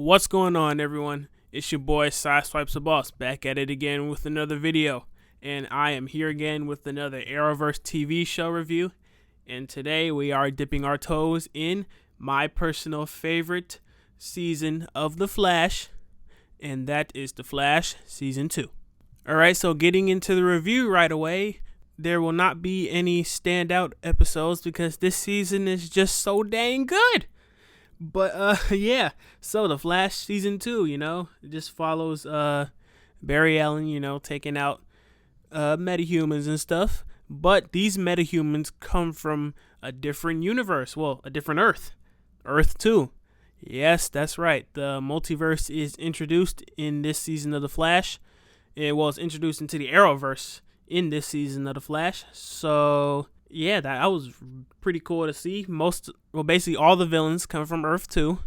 What's going on, everyone? It's your boy Sideswipe the Boss, back at it again with another video, and I am here again with another Arrowverse TV show review. And today we are dipping our toes in my personal favorite season of The Flash, and that is The Flash Season 2. Alright, so getting into the review right away, there will not be any standout episodes because this season is just so dang good. But yeah, so The Flash Season 2, it just follows Barry Allen, taking out metahumans and stuff. But these metahumans come from a different universe, well, a different Earth. Earth 2. Yes, that's right. The multiverse is introduced in this season of The Flash. It was introduced into the Arrowverse in this season of The Flash. So yeah, that was pretty cool to see. Basically all the villains come from Earth 2.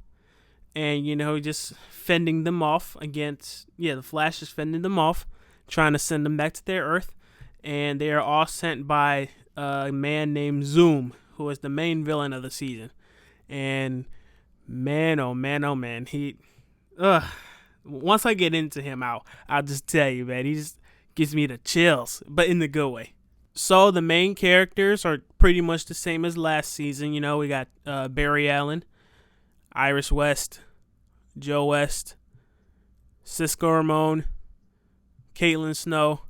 And, just fending them off against, the Flash is fending them off, trying to send them back to their Earth. And they are all sent by a man named Zoom, who is the main villain of the season. And man, oh man, once I get into him, I'll just tell you, man, he just gives me the chills, but in the good way. So the main characters are pretty much the same as last season. We got Barry Allen, Iris West, Joe West, Cisco Ramon, Caitlin Snow.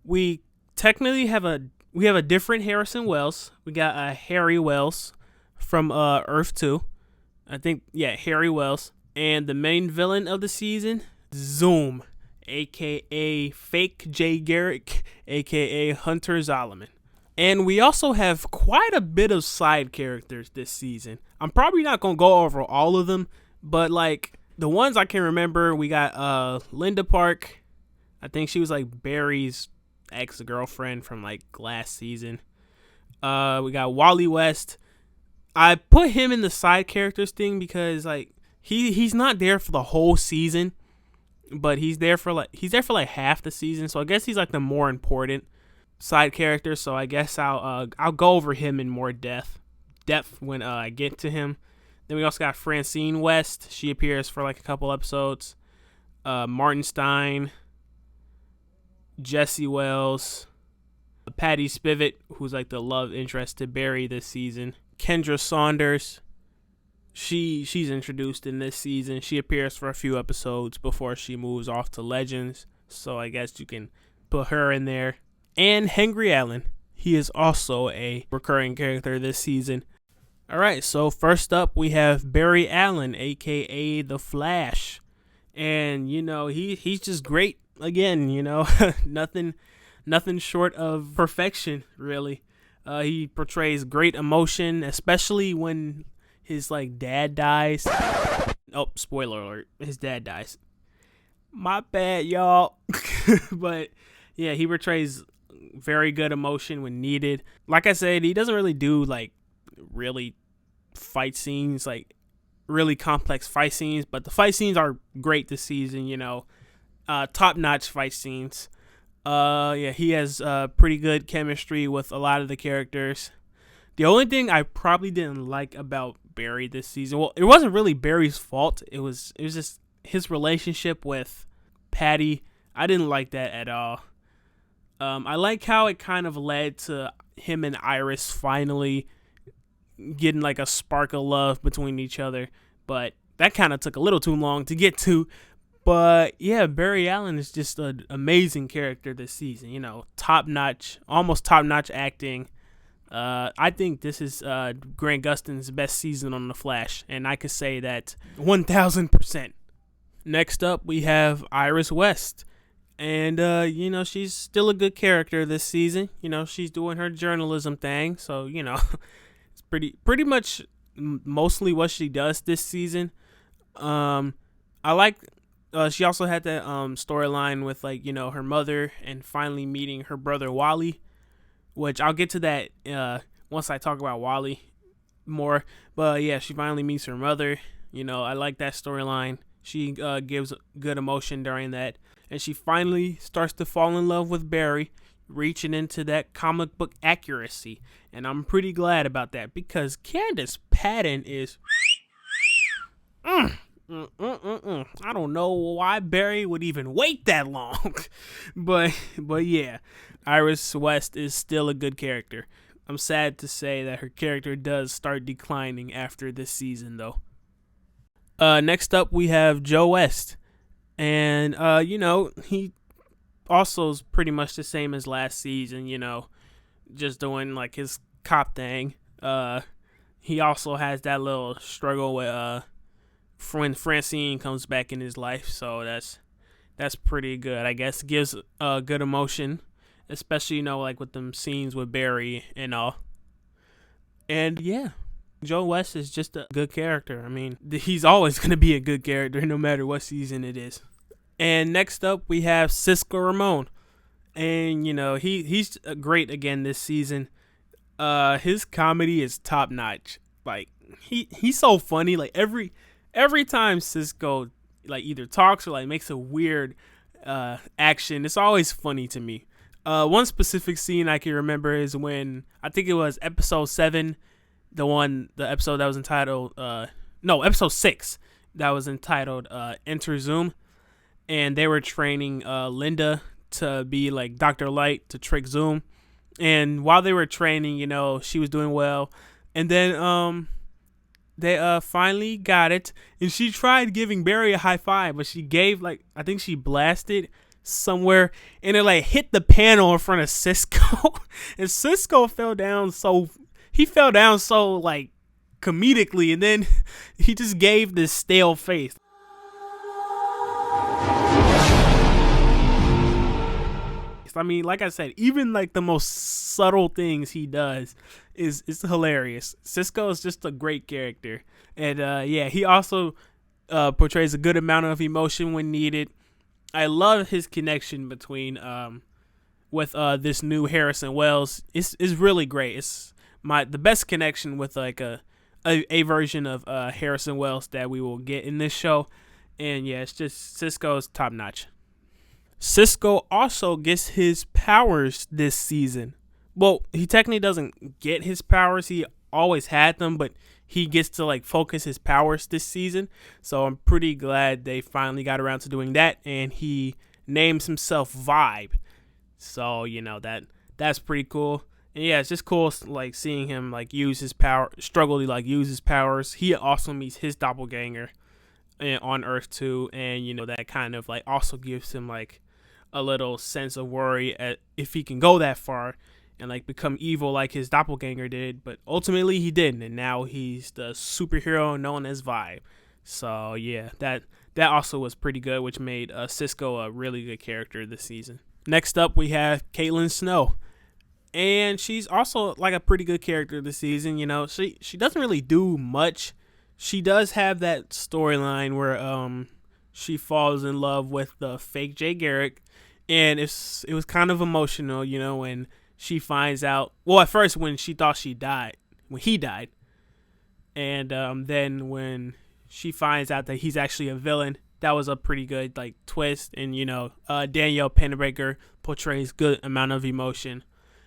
We technically have a different Harrison Wells. We got Harry Wells from Earth 2. I think, Harry Wells. And the main villain of the season, Zoom, a.k.a. Fake Jay Garrick, a.k.a. Hunter Zolomon. And we also have quite a bit of side characters this season. I'm probably not going to go over all of them, but the ones I can remember, we got Linda Park. I think she was Barry's ex-girlfriend from last season. We got Wally West. I put him in the side characters thing because he's not there for the whole season, but he's there for half the season. So I guess he's the more important side character. So I guess I'll go over him in more depth when I get to him. Then we also got Francine West. She appears for a couple episodes. Martin Stein, Jesse Wells, Patty Spivot, who's the love interest to Barry this season. Kendra Saunders. She's introduced in this season. She appears for a few episodes before she moves off to Legends. So I guess you can put her in there. And Henry Allen. He is also a recurring character this season. Alright, so first up we have Barry Allen, aka The Flash. And, he's just great. Again, nothing short of perfection, really. He portrays great emotion, especially when his dad dies. Oh, spoiler alert, his dad dies. My bad, y'all. But yeah, he portrays very good emotion when needed. Like I said, he doesn't really do really fight scenes, really complex fight scenes, but the fight scenes are great this season, top-notch fight scenes. He has pretty good chemistry with a lot of the characters. The only thing I probably didn't like about Barry this season, well, it wasn't really Barry's fault. It was just his relationship with Patty. I didn't like that at all. I like how it kind of led to him and Iris finally getting a spark of love between each other, but that kind of took a little too long to get to. But yeah, Barry Allen is just an amazing character this season. Top-notch, almost top-notch acting. I think this is Grant Gustin's best season on The Flash, and I could say that 1,000%. Next up, we have Iris West. And, she's still a good character this season. She's doing her journalism thing, so, it's pretty much mostly what she does this season. I like... she also had that storyline with her mother and finally meeting her brother Wally, which I'll get to that once I talk about Wally more. But yeah, she finally meets her mother. I like that storyline. She gives good emotion during that, and she finally starts to fall in love with Barry, reaching into that comic book accuracy, and I'm pretty glad about that because Candace Patton is I don't know why Barry would even wait that long, but yeah, Iris West is still a good character. I'm sad to say that her character does start declining after this season, though. Next up, we have Joe West, and he also is pretty much the same as last season. Just doing like his cop thing. He also has that little struggle with when Francine comes back in his life, so that's pretty good. I guess gives a good emotion, especially like with them scenes with Barry and all. And yeah, Joe West is just a good character. I mean, he's always gonna be a good character no matter what season it is. And next up, we have Cisco Ramon, and he's great again this season. His comedy is top notch. Like he's so funny. Like every time Cisco like either talks or like makes a weird action, it's always funny to me. One specific scene I can remember is when I think it was episode 7, the episode that was entitled episode 6 that was entitled Enter Zoom, and they were training Linda to be like Dr. Light to trick Zoom. And while they were training, she was doing well. And then they finally got it. And she tried giving Barry a high five, but she gave I think she blasted somewhere, and it like hit the panel in front of Cisco. And Cisco fell down so like comedically, and then he just gave this stale face. I mean, like I said, even like the most subtle things he does is hilarious. Cisco is just a great character, and he also portrays a good amount of emotion when needed. I love his connection between with this new Harrison Wells. It's really great. It's the best connection with like a version of Harrison Wells that we will get in this show, and yeah, it's just Cisco's top notch. Cisco also gets his powers this season. Well, he technically doesn't get his powers. He always had them, but he gets to like focus his powers this season. So I'm pretty glad they finally got around to doing that, and he names himself Vibe. So, that's pretty cool. And yeah, it's just cool like seeing him like use his power, struggle to like use his powers. He also meets his doppelganger on Earth too, and that kind of like also gives him like a little sense of worry at if he can go that far and like become evil like his doppelganger did, but ultimately he didn't, and now he's the superhero known as Vibe. So yeah, that also was pretty good, which made Cisco a really good character this season. Next up, we have Caitlin Snow, and she's also like a pretty good character this season. She doesn't really do much. She does have that storyline where she falls in love with the fake Jay Garrick, and it was kind of emotional, when she finds out. Well, at first when she thought he died, and then when she finds out that he's actually a villain, that was a pretty good like twist. And Danielle Pennebaker portrays good amount of emotion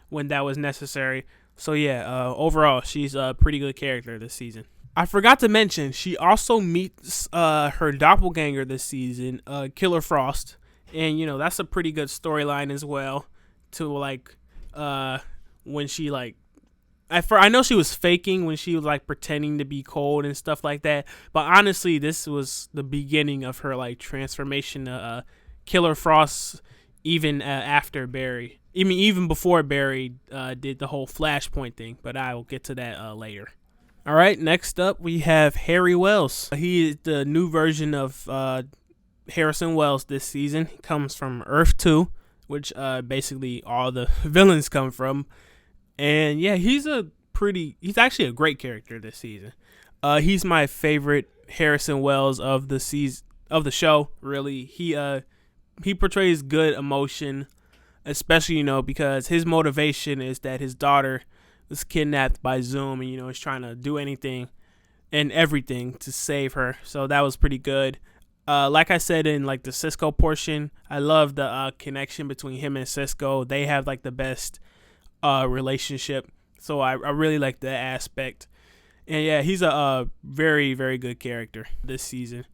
when that was necessary. So yeah, overall she's a pretty good character this season. I forgot to mention, she also meets her doppelganger this season, Killer Frost, and that's a pretty good storyline as well. To like, when she like, I know she was faking when she was like pretending to be cold and stuff like that, but honestly, this was the beginning of her like transformation to Killer Frost, even after Barry, even before Barry did the whole Flashpoint thing. But I will get to that later. All right, next up we have Harry Wells. He is the new version of Harrison Wells this season. He comes from Earth 2, which basically all the villains come from. And yeah, he's actually a great character this season. He's my favorite Harrison Wells of the show, really. He portrays good emotion, especially because his motivation is that his daughter was kidnapped by Zoom, and he's trying to do anything and everything to save her. So that was pretty good. Like I said in like the Cisco portion, I love the connection between him and Cisco. They have like the best relationship, so I really like that aspect. And yeah, he's a very, very good character this season.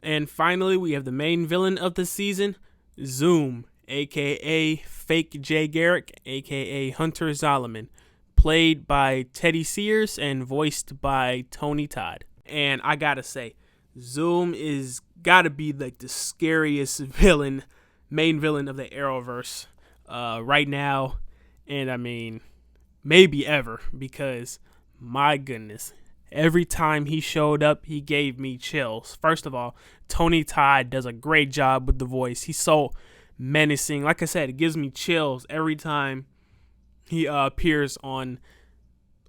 And finally, we have the main villain of the season, Zoom, aka Fake Jay Garrick, aka Hunter Zolomon, played by Teddy Sears and voiced by Tony Todd. And I gotta say, Zoom is gotta be like the scariest main villain of the Arrowverse right now, and I mean, maybe ever, because my goodness, every time he showed up, he gave me chills. First of all, Tony Todd does a great job with the voice. He's so menacing. Like I said, it gives me chills every time he appears on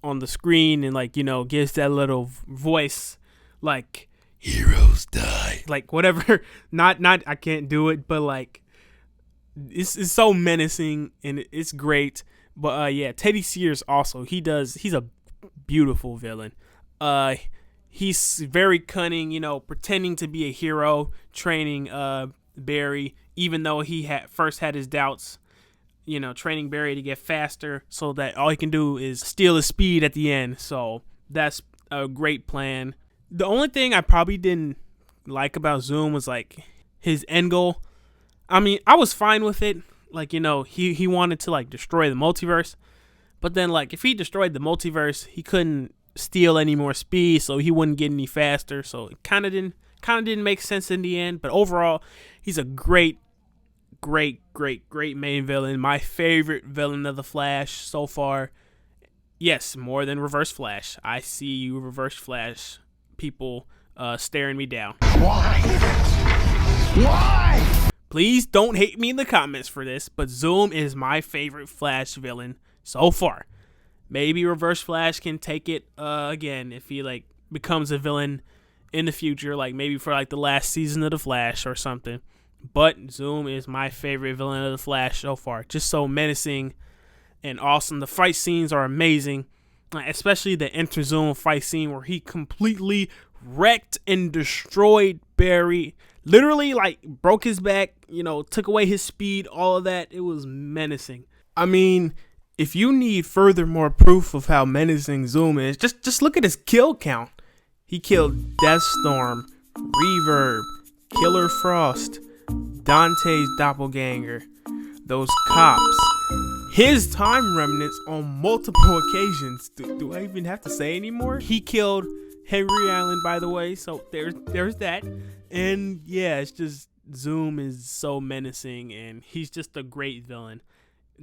the screen and, like, you know, gives that little voice, like, heroes die, like whatever. not I can't do it, but like it's so menacing and it's great. But yeah, Teddy Sears also, he's a beautiful villain. He's very cunning, you know, pretending to be a hero, training Barry, even though he first had his doubts, you know, training Barry to get faster so that all he can do is steal his speed at the end. So that's a great plan. The only thing I probably didn't like about Zoom was like his end goal. I mean, I was fine with it. Like, you know, he wanted to like destroy the multiverse, but then like if he destroyed the multiverse, he couldn't steal any more speed, so he wouldn't get any faster. So it kind of didn't make sense in the end. But overall, he's a great main villain. My favorite villain of the Flash so far. Yes, more than Reverse Flash. I see you, Reverse Flash people staring me down. Why? Please don't hate me in the comments for this, but Zoom is my favorite Flash villain so far. Maybe Reverse Flash can take it again if he like becomes a villain in the future, like maybe for like the last season of the Flash or something. But Zoom is my favorite villain of the Flash so far. Just so menacing and awesome. The fight scenes are amazing, especially the Enter Zoom fight scene where he completely wrecked and destroyed Barry. Literally, like, broke his back, you know, took away his speed, all of that. It was menacing. I mean, if you need furthermore proof of how menacing Zoom is, just look at his kill count. He killed Deathstorm, Reverb, Killer Frost, Dante's doppelganger, those cops, his time remnants on multiple occasions. Do I even have to say anymore? He killed Henry Allen, by the way, so there's that. And yeah, it's just Zoom is so menacing, and he's just a great villain.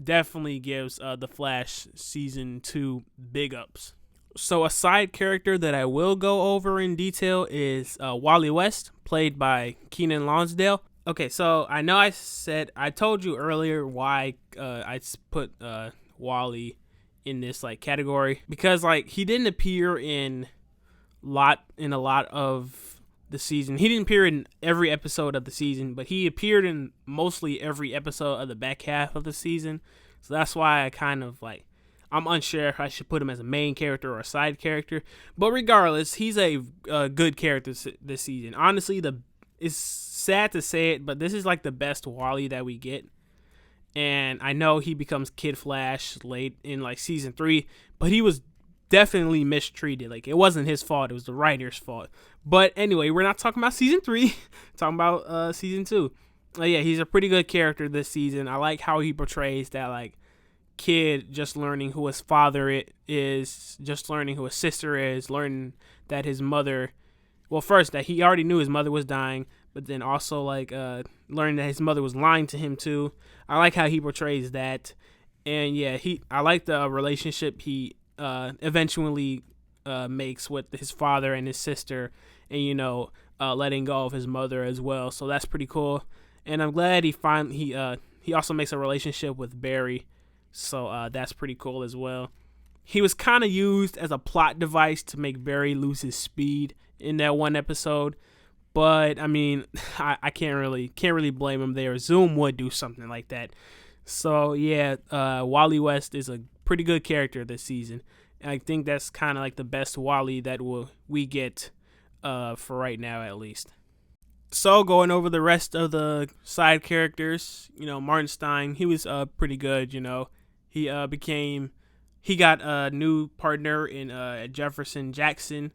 Definitely gives the Flash season 2 big ups. So a side character that I will go over in detail is Wally West, played by Keenan Lonsdale. Okay, so I know I told you earlier why I put Wally in this like category, because like he didn't appear in a lot of the season. He didn't appear in every episode of the season, but he appeared in mostly every episode of the back half of the season. So that's why I kind of like, I'm unsure if I should put him as a main character or a side character. But regardless, he's a good character this season. Honestly, it's sad to say it, but this is like the best Wally that we get. And I know he becomes Kid Flash late in like season 3, but he was definitely mistreated. Like, it wasn't his fault, it was the writer's fault. But anyway, we're not talking about season 3, talking about season 2. Yeah, he's a pretty good character this season. I like how he portrays that like kid just learning who his father is, just learning who his sister is, learning that his mother, well, first that he already knew his mother was dying, but then also like learning that his mother was lying to him too. I like how he portrays that. And yeah, I like the relationship he eventually makes with his father and his sister, and you know, letting go of his mother as well. So that's pretty cool. And I'm glad he also makes a relationship with Barry. So that's pretty cool as well. He was kind of used as a plot device to make Barry lose his speed in that one episode. But I mean, I can't really blame him there. Zoom would do something like that. So yeah, Wally West is a pretty good character this season. And I think that's kind of like the best Wally that we get for right now, at least. So going over the rest of the side characters, you know, Martin Stein, he was pretty good. You know, he got a new partner in Jefferson Jackson,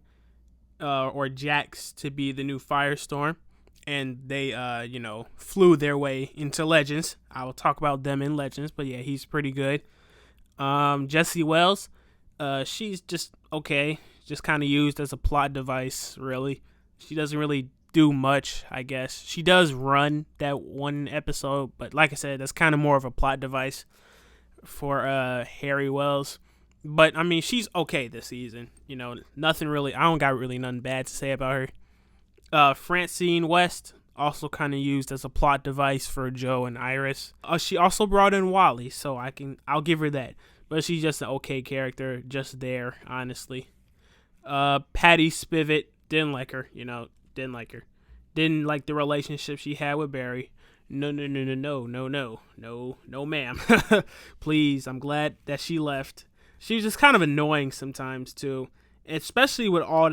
or Jax, to be the new Firestorm. and they flew their way into Legends. I will talk about them in Legends, but yeah, he's pretty good. Jesse Wells, she's just okay, just kind of used as a plot device, really. She doesn't really do much, I guess. She does run that one episode, but like I said, that's kind of more of a plot device for Harry Wells. But I mean, she's okay this season. Nothing really. I don't got really nothing bad to say about her. Francine West, also kind of used as a plot device for Joe and Iris. She also brought in Wally, so I'll give her that. But she's just an okay character, just there, honestly. Patty Spivot, didn't like her. Didn't like her. Didn't like the relationship she had with Barry. No, ma'am. Please, I'm glad that she left. She was just kind of annoying sometimes too, especially with all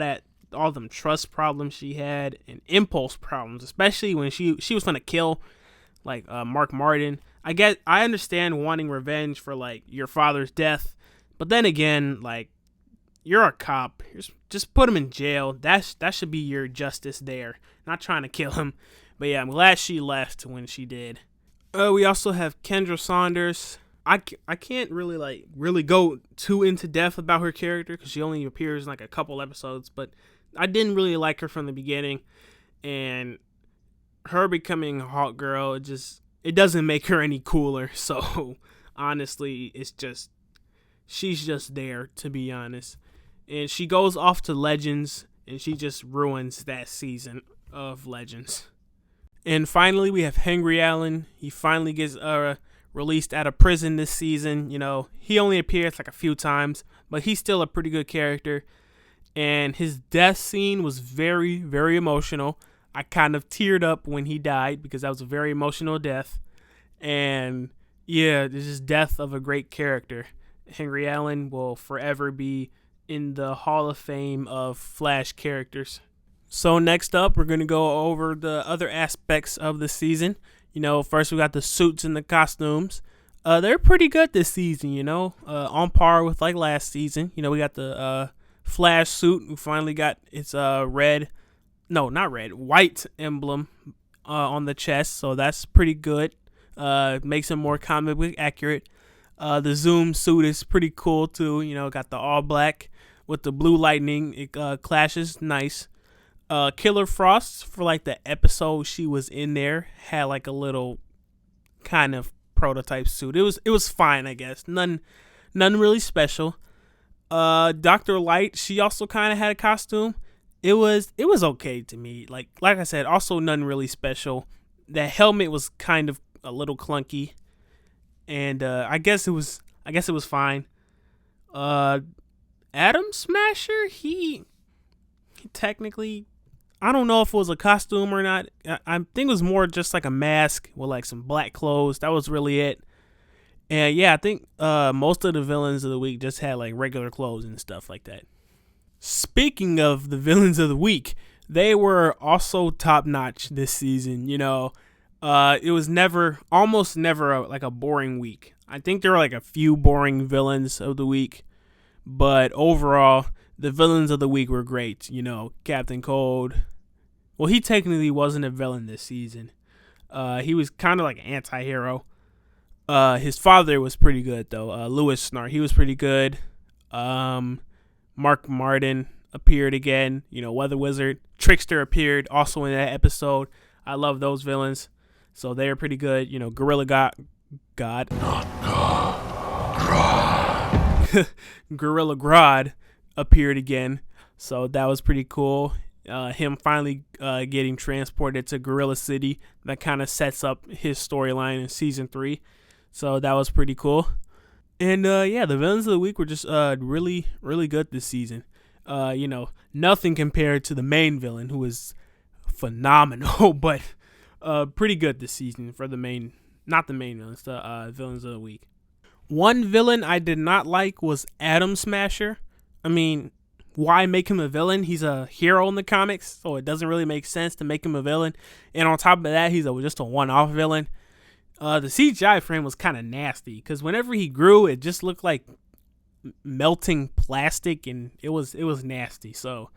them trust problems she had and impulse problems, especially when she was gonna kill Mark Martin. I understand wanting revenge for your father's death, but then again, you're a cop. Just put him in jail. That should be your justice there. Not trying to kill him. But yeah, I'm glad she left when she did. We also have Kendra Saunders. I can't really go too into depth about her character because she only appears in a couple episodes. But I didn't really like her from the beginning, and her becoming Hawk Girl, it doesn't make her any cooler. So honestly, she's just there, to be honest. And she goes off to Legends, and she just ruins that season of Legends. And finally, we have Henry Allen. He finally gets released out of prison this season. He only appears a few times, but he's still a pretty good character. And his death scene was very, very emotional. I kind of teared up when he died because that was a very emotional death. And yeah, this is death of a great character. Henry Allen will forever be in the Hall of Fame of Flash characters. So next up, we're going to go over the other aspects of the season. First we got the suits and the costumes. They're pretty good this season, on par with last season. We got the Flash suit. We finally got its white emblem on the chest, so that's pretty good. Makes it more comic book accurate. The Zoom suit is pretty cool too. Got the all black with the blue lightning. It clashes nice. Killer Frost, for the episode she was in there, had a little kind of prototype suit. It was fine, I guess. None really special. Dr. Light, she also kind of had a costume. It was okay to me. Like I said, also none really special. The helmet was kind of a little clunky, and I guess it was fine. Atom Smasher, he technically, I don't know if it was a costume or not. I think it was more just a mask with some black clothes. That was really it. And yeah, I think most of the villains of the week just had regular clothes and stuff like that. Speaking of the villains of the week, they were also top notch this season. It was almost never a boring week. I think there were a few boring villains of the week, but overall, the villains of the week were great. Captain Cold. Well, he technically wasn't a villain this season. He was kind of an anti-hero. His father was pretty good, though. Louis Snart, he was pretty good. Mark Martin appeared again. Weather Wizard. Trickster appeared also in that episode. I love those villains. So they were pretty good. Gorilla God. Not God. Grodd. Gorilla Grodd appeared again. So that was pretty cool. Him finally getting transported to Gorilla City. That kind of sets up his storyline in season 3. So that was pretty cool. And yeah, the villains of the week were just really, really good this season. Nothing compared to the main villain, who was phenomenal, but pretty good this season for not the main villains, the villains of the week. One villain I did not like was Atom Smasher. I mean, why make him a villain? He's a hero in the comics, so it doesn't really make sense to make him a villain. And on top of that, he's just a one-off villain. The CGI frame was kind of nasty because whenever he grew, it just looked like melting plastic, and it was nasty. So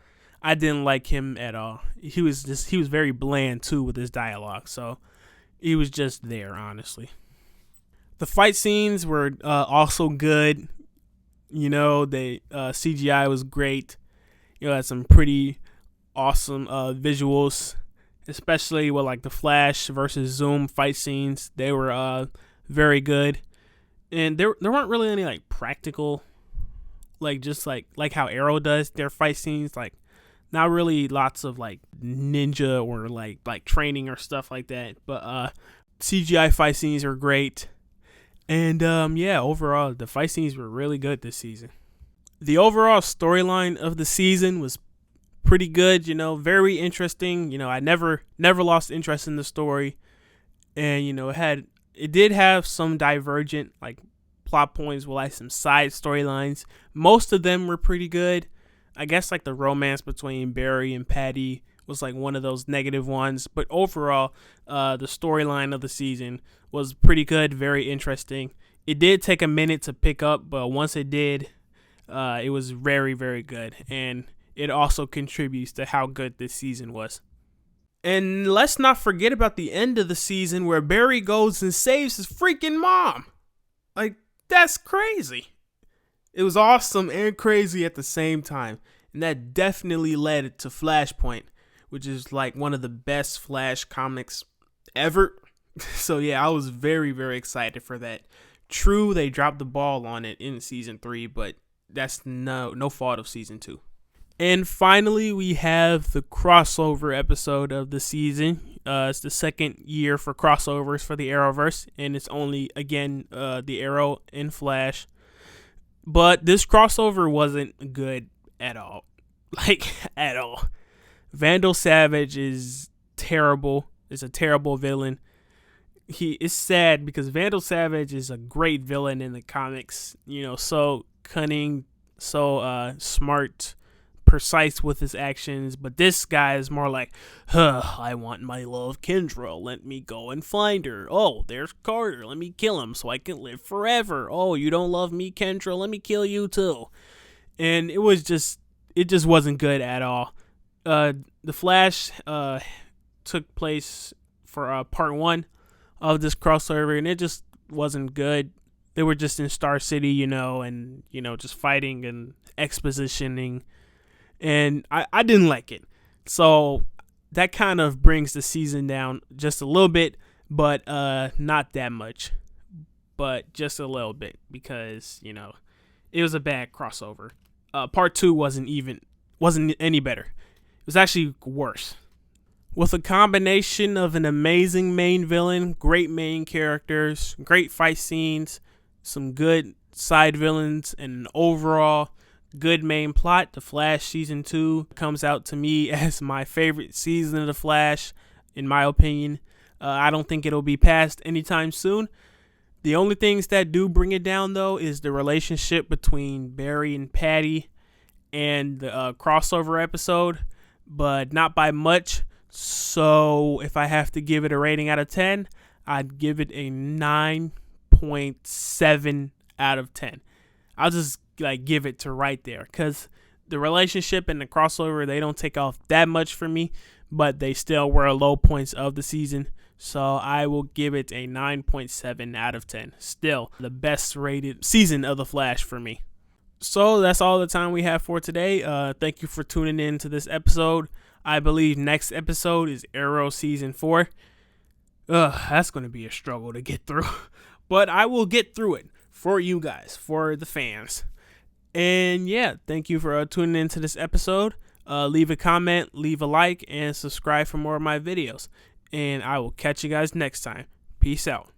I didn't like him at all. He was very bland too with his dialogue. So he was just there, honestly. The fight scenes were also good. You know, CGI was great. You know, had some pretty awesome visuals, especially with like the Flash versus Zoom fight scenes. They were very good, and there weren't really any like practical, like just like how Arrow does their fight scenes. Like, not really lots of like ninja or like training or stuff like that. But CGI fight scenes are great. And yeah, overall, the fight scenes were really good this season. The overall storyline of the season was pretty good, you know, very interesting. You know, I never lost interest in the story. And, you know, it did have some divergent like plot points with like some side storylines. Most of them were pretty good. I guess like the romance between Barry and Patty was like one of those negative ones, but overall, the storyline of the season was pretty good, very interesting. It did take a minute to pick up, but once it did, it was very, very good, and it also contributes to how good this season was. And let's not forget about the end of the season where Barry goes and saves his freaking mom. Like, that's crazy. It was awesome and crazy at the same time, and that definitely led to Flashpoint, which is like one of the best Flash comics ever. So yeah, I was very, very excited for that. True, they dropped the ball on it in season 3, but that's no fault of season 2. And finally, we have the crossover episode of the season. It's the second year for crossovers for the Arrowverse, and it's only, again, the Arrow and Flash. But this crossover wasn't good at all. Like, at all. Vandal Savage is terrible. It's a terrible villain. He is sad because Vandal Savage is a great villain in the comics. You know, so cunning, so smart, precise with his actions. But this guy is more like, I want my love Kendra. Let me go and find her. Oh, there's Carter. Let me kill him so I can live forever. Oh, you don't love me, Kendra? Let me kill you too. And it just wasn't good at all. The Flash took place for part 1 of this crossover, and it just wasn't good. They were just in Star City, you know, and, you know, just fighting and expositioning, and I didn't like it. So that kind of brings the season down just a little bit, but not that much, but just a little bit, because, you know, it was a bad crossover. Part 2 wasn't any better. It was actually worse. With a combination of an amazing main villain, great main characters, great fight scenes, some good side villains, and an overall good main plot, The Flash Season 2 comes out to me as my favorite season of The Flash, in my opinion. I don't think it'll be passed anytime soon. The only things that do bring it down, though, is the relationship between Barry and Patty and the crossover episode, but not by much. So if I have to give it a rating out of 10, I'd give it a 9.7 out of 10. I'll just like give it to right there, because the relationship and the crossover, they don't take off that much for me, but they still were low points of the season. So I will give it a 9.7 out of 10. Still the best rated season of The Flash for me. So that's all the time we have for today. Thank you for tuning in to this episode. I believe next episode is Arrow Season 4. That's going to be a struggle to get through. But I will get through it for you guys, for the fans. And yeah, thank you for tuning in to this episode. Leave a comment, leave a like, and subscribe for more of my videos. And I will catch you guys next time. Peace out.